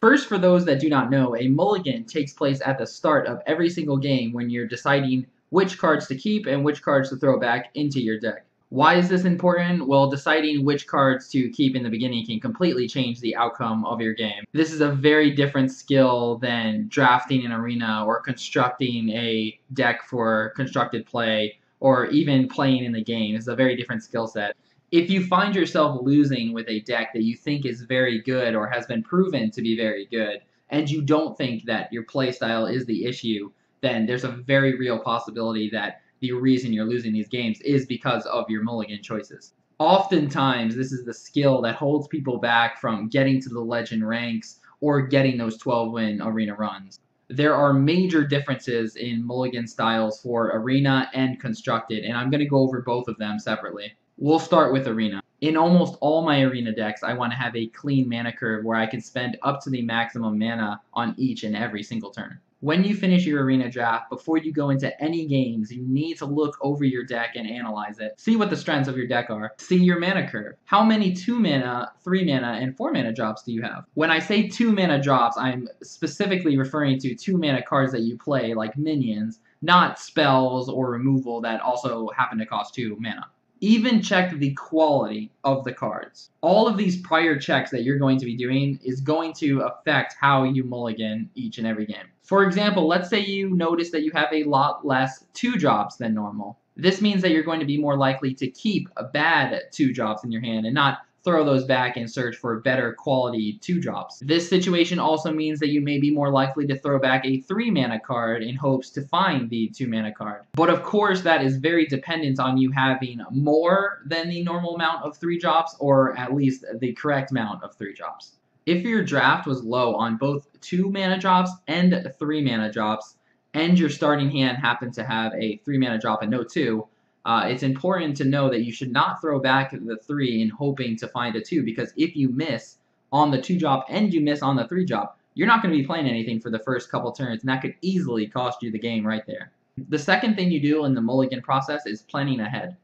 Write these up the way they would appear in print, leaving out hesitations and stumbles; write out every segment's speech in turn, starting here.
First, for those that do not know, a mulligan takes place at the start of every single game when you're deciding which cards to keep and which cards to throw back into your deck. Why is this important? Well, deciding which cards to keep in the beginning can completely change the outcome of your game. This is a very different skill than drafting an arena or constructing a deck for constructed play or even playing in the game. It's a very different skill set. If you find yourself losing with a deck that you think is very good or has been proven to be very good, and you don't think that your playstyle is the issue, then there's a very real possibility that the reason you're losing these games is because of your mulligan choices. Oftentimes, this is the skill that holds people back from getting to the legend ranks or getting those 12-win arena runs. There are major differences in mulligan styles for arena and constructed, and I'm going to go over both of them separately. We'll start with arena. In almost all my arena decks, I want to have a clean mana curve where I can spend up to the maximum mana on each and every single turn. When you finish your arena draft, before you go into any games, you need to look over your deck and analyze it. See what the strengths of your deck are. See your mana curve. How many 2 mana, 3 mana, and 4 mana drops do you have? When I say 2 mana drops, I'm specifically referring to 2 mana cards that you play, like minions, not spells or removal that also happen to cost 2 mana. Even check the quality of the cards. All of these prior checks that you're going to be doing is going to affect how you mulligan each and every game. For example, let's say you notice that you have a lot less 2 drops than normal. This means that you're going to be more likely to keep a bad 2 drops in your hand and not throw those back and search for better quality 2 drops. This situation also means that you may be more likely to throw back a 3 mana card in hopes to find the 2 mana card. But of course, that is very dependent on you having more than the normal amount of 3 drops, or at least the correct amount of 3 drops. If your draft was low on both 2 mana drops and 3 mana drops, and your starting hand happened to have a 3 mana drop and no 2, it's important to know that you should not throw back the 3 in hoping to find a 2, because if you miss on the 2 drop and you miss on the 3 drop, you're not going to be playing anything for the first couple turns, and that could easily cost you the game right there. The second thing you do in the mulligan process is planning ahead.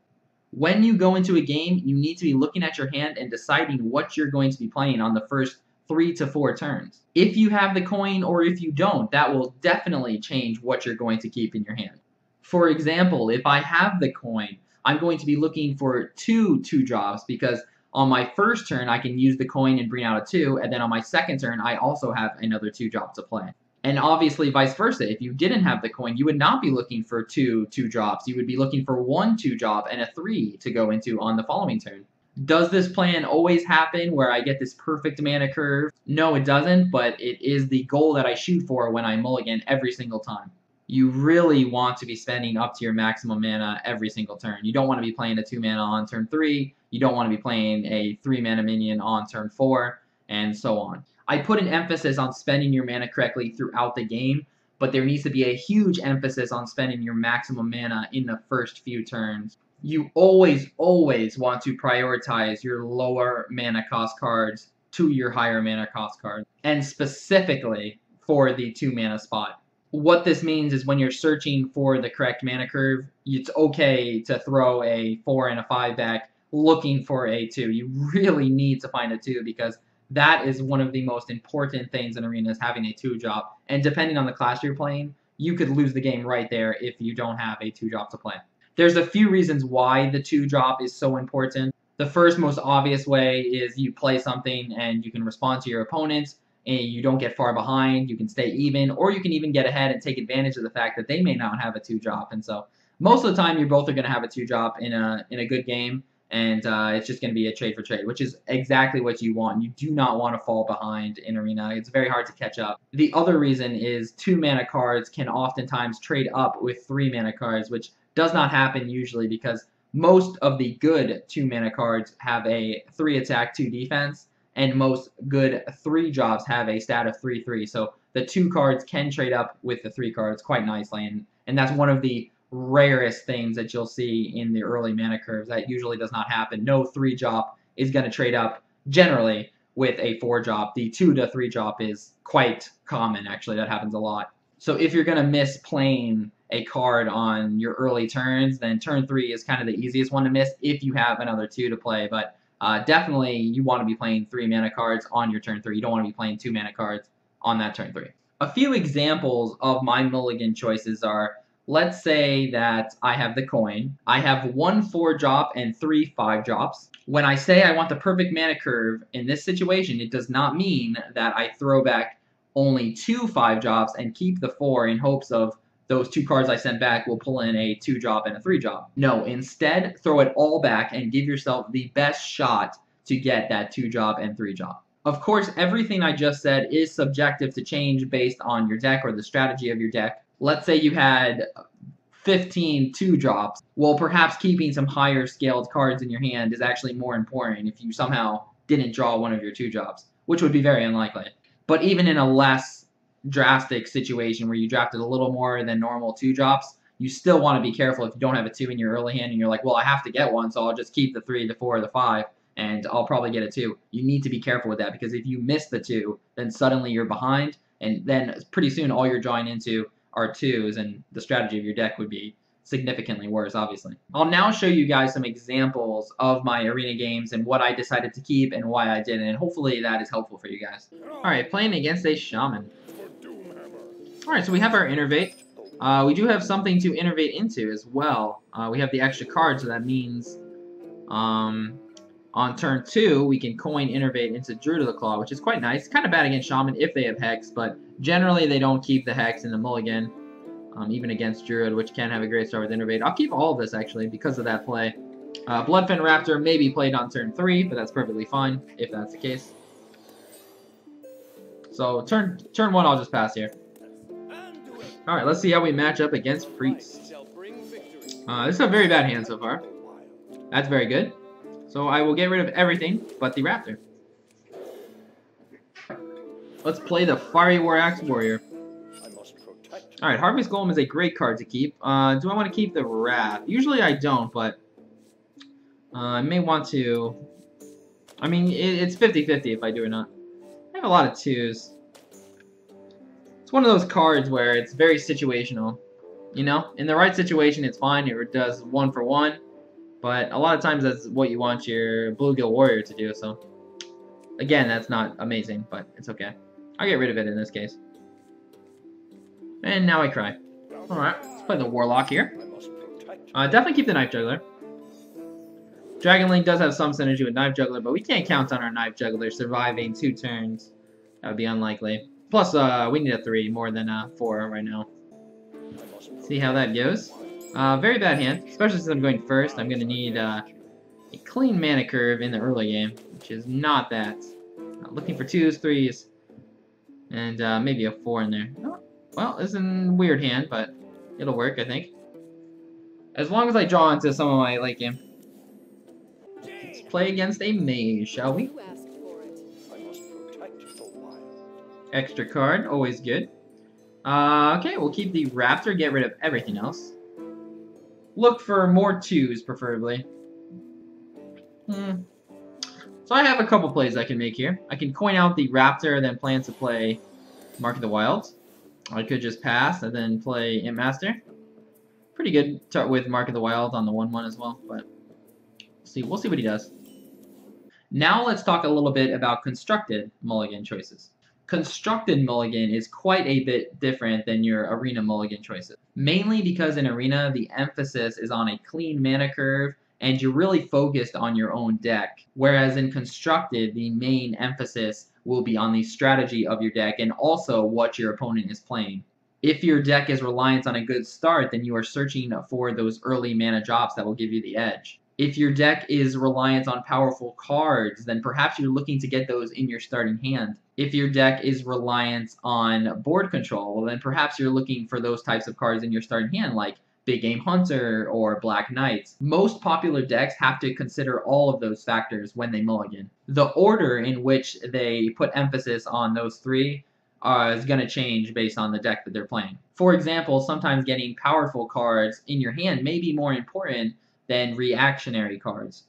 When you go into a game, you need to be looking at your hand and deciding what you're going to be playing on the first 3 to 4 turns. If you have the coin or if you don't, that will definitely change what you're going to keep in your hand. For example, if I have the coin, I'm going to be looking for 2 drops because on my first turn I can use the coin and bring out a 2, and then on my second turn I also have another 2 drop to play. And obviously vice versa, if you didn't have the coin, you would not be looking for 2 drops. You would be looking for 1 2 drop and a 3 to go into on the following turn. Does this plan always happen where I get this perfect mana curve? No, it doesn't, but it is the goal that I shoot for when I mulligan every single time. You really want to be spending up to your maximum mana every single turn. You don't want to be playing a 2 mana on turn 3, you don't want to be playing a 3 mana minion on turn 4, and so on. I put an emphasis on spending your mana correctly throughout the game, but there needs to be a huge emphasis on spending your maximum mana in the first few turns. You always want to prioritize your lower mana cost cards to your higher mana cost cards, and specifically for the 2 mana spot. What this means is when you're searching for the correct mana curve, it's okay to throw a 4 and a 5 back looking for a 2. You really need to find a 2 because that is one of the most important things in Arena, is having a 2 drop. And depending on the class you're playing, you could lose the game right there if you don't have a 2 drop to play. There's a few reasons why the 2 drop is so important. The first most obvious way is you play something and you can respond to your opponents, and you don't get far behind, you can stay even, or you can even get ahead and take advantage of the fact that they may not have a 2 drop. And so most of the time you both are going to have a 2 drop in a good game, and it's just going to be a trade for trade, which is exactly what you want. You do not want to fall behind in Arena. It's very hard to catch up. The other reason is 2 mana cards can oftentimes trade up with 3 mana cards, which does not happen usually because most of the good 2 mana cards have a 3 attack, 2 defense, and most good 3 drops have a stat of 3/3. So the 2 cards can trade up with the 3 cards quite nicely, and that's one of the rarest things that you'll see in the early mana curves. That usually does not happen. No 3 drop is going to trade up generally with a 4 drop. The 2 to 3 drop is quite common, actually. That happens a lot. So if you're going to miss playing a card on your early turns, then turn 3 is kind of the easiest one to miss if you have another 2 to play. But definitely you want to be playing 3 mana cards on your turn 3. You don't want to be playing 2 mana cards on that turn 3. A few examples of my mulligan choices are, let's say that I have the coin. I have 1 4 drop and 3 5 drops. When I say I want the perfect mana curve, in this situation, it does not mean that I throw back only 2 5 drops and keep the 4 in hopes of those 2 cards I sent back will pull in a 2 drop and a 3 drop. No, instead, throw it all back and give yourself the best shot to get that 2 drop and 3 drop. Of course, everything I just said is subjective to change based on your deck or the strategy of your deck. Let's say you had 15 2 drops. Well, perhaps keeping some higher scaled cards in your hand is actually more important if you somehow didn't draw one of your 2 drops, which would be very unlikely. But even in a less drastic situation where you drafted a little more than normal 2 drops, you still want to be careful if you don't have a 2 in your early hand and you're like, well, I have to get one, so I'll just keep the 3, the 4, the 5. And I'll probably get a 2. You need to be careful with that, because if you miss the 2, then suddenly you're behind, and then pretty soon all you're drawing into are 2s, and the strategy of your deck would be significantly worse, obviously. I'll now show you guys some examples of my arena games and what I decided to keep and why I didn't, and hopefully that is helpful for you guys. Alright, playing against a Shaman. Alright, so we have our Innervate. We do have something to innervate into as well. We have the extra card, so that means on turn 2, we can coin Innervate into Druid of the Claw, which is quite nice. Kind of bad against Shaman if they have Hex, but generally they don't keep the Hex in the Mulligan, even against Druid, which can have a great start with Innervate. I'll keep all of this, actually, because of that play. Bloodfin Raptor may be played on turn 3, but that's perfectly fine if that's the case. So turn 1, I'll just pass here. Alright, let's see how we match up against Priest. This is a very bad hand so far. That's very good. So I will get rid of everything but the Raptor. Let's play the Fiery War Axe Warrior. Alright, Harvest Golem is a great card to keep. Do I want to keep the Wrath? Usually I don't, but I may want to. I mean, it's 50-50 if I do or not. I have a lot of 2s. It's one of those cards where it's very situational. You know, in the right situation it's fine, it does 1 for 1. But a lot of times that's what you want your Bluegill Warrior to do, so again, that's not amazing, but it's okay. I'll get rid of it in this case. And now I cry. Alright, let's play the Warlock here. Definitely keep the Knife Juggler. Dragon Link does have some synergy with Knife Juggler, but we can't count on our Knife Juggler surviving 2 turns. That would be unlikely. Plus, we need a 3 more than a 4 right now. See how that goes. Very bad hand, especially since I'm going first. I'm going to need a clean mana curve in the early game, which is not that. Looking for 2s, 3s, and maybe a 4 in there. Oh, well, it's a weird hand, but it'll work, I think. As long as I draw into some of my late game. Let's play against a mage, shall we? Extra card, always good. Okay, we'll keep the Raptor, get rid of everything else. Look for more 2s, preferably. So I have a couple plays I can make here. I can coin out the Raptor, then plan to play Mark of the Wilds. I could just pass and then play Imp Master. Pretty good with Mark of the Wild on the 1/1 as well, but we'll see what he does. Now let's talk a little bit about constructed mulligan choices. Constructed mulligan is quite a bit different than your arena mulligan choices. Mainly because in arena, the emphasis is on a clean mana curve and you're really focused on your own deck. Whereas in constructed, the main emphasis will be on the strategy of your deck and also what your opponent is playing. If your deck is reliant on a good start, then you are searching for those early mana drops that will give you the edge. If your deck is reliant on powerful cards, then perhaps you're looking to get those in your starting hand. If your deck is reliant on board control, well, then perhaps you're looking for those types of cards in your starting hand, like Big Game Hunter or Black Knights. Most popular decks have to consider all of those factors when they mulligan. The order in which they put emphasis on those 3 is going to change based on the deck that they're playing. For example, sometimes getting powerful cards in your hand may be more important than reactionary cards.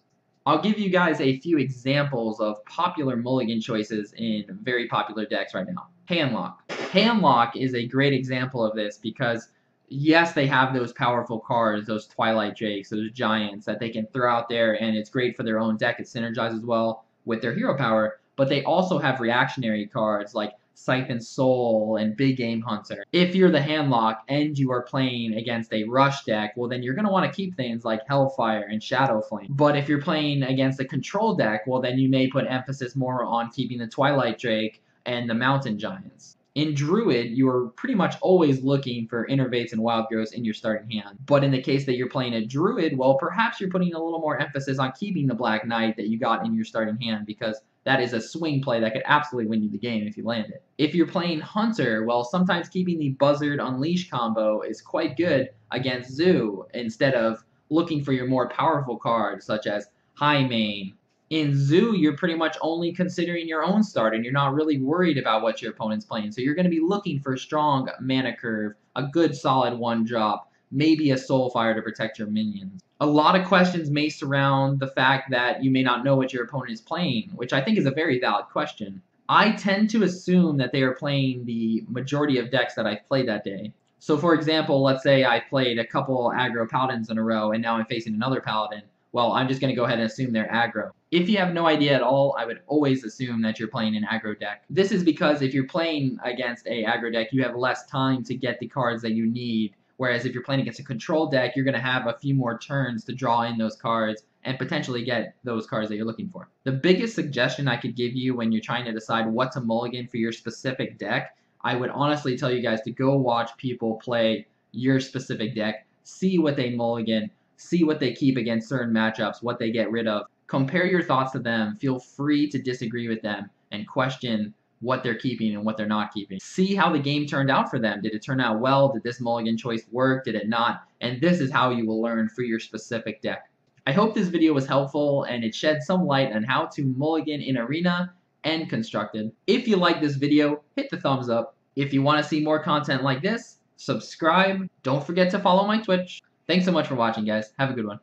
I'll give you guys a few examples of popular mulligan choices in very popular decks right now. Handlock. Handlock is a great example of this because, yes, they have those powerful cards, those Twilight Drakes, those Giants that they can throw out there, and it's great for their own deck. It synergizes well with their hero power, but they also have reactionary cards like Siphon Soul and Big Game Hunter. If you're the Handlock and you are playing against a Rush deck, well then you're going to want to keep things like Hellfire and Shadow Flame. But if you're playing against a Control deck, well then you may put emphasis more on keeping the Twilight Drake and the Mountain Giants. In Druid, you are pretty much always looking for Innervates and Wild Growths in your starting hand. But in the case that you're playing a Druid, well, perhaps you're putting a little more emphasis on keeping the Black Knight that you got in your starting hand, because that is a swing play that could absolutely win you the game if you land it. If you're playing Hunter, well, sometimes keeping the Buzzard Unleash combo is quite good against Zoo, instead of looking for your more powerful cards, such as Highmane. In Zoo, you're pretty much only considering your own start, and you're not really worried about what your opponent's playing. So you're going to be looking for a strong mana curve, a good solid one-drop, maybe a Soulfire to protect your minions. A lot of questions may surround the fact that you may not know what your opponent is playing, which I think is a very valid question. I tend to assume that they are playing the majority of decks that I've played that day. So for example, let's say I played a couple aggro Paladins in a row, and now I'm facing another Paladin. Well, I'm just going to go ahead and assume they're aggro. If you have no idea at all, I would always assume that you're playing an aggro deck. This is because if you're playing against a aggro deck, you have less time to get the cards that you need. Whereas if you're playing against a control deck, you're going to have a few more turns to draw in those cards and potentially get those cards that you're looking for. The biggest suggestion I could give you when you're trying to decide what to mulligan for your specific deck, I would honestly tell you guys to go watch people play your specific deck, see what they mulligan, see what they keep against certain matchups, what they get rid of. Compare your thoughts to them. Feel free to disagree with them and question what they're keeping and what they're not keeping. See how the game turned out for them. Did it turn out well? Did this mulligan choice work? Did it not? And this is how you will learn for your specific deck. I hope this video was helpful and it shed some light on how to mulligan in Arena and Constructed. If you like this video, hit the thumbs up. If you want to see more content like this, subscribe. Don't forget to follow my Twitch. Thanks so much for watching, guys. Have a good one.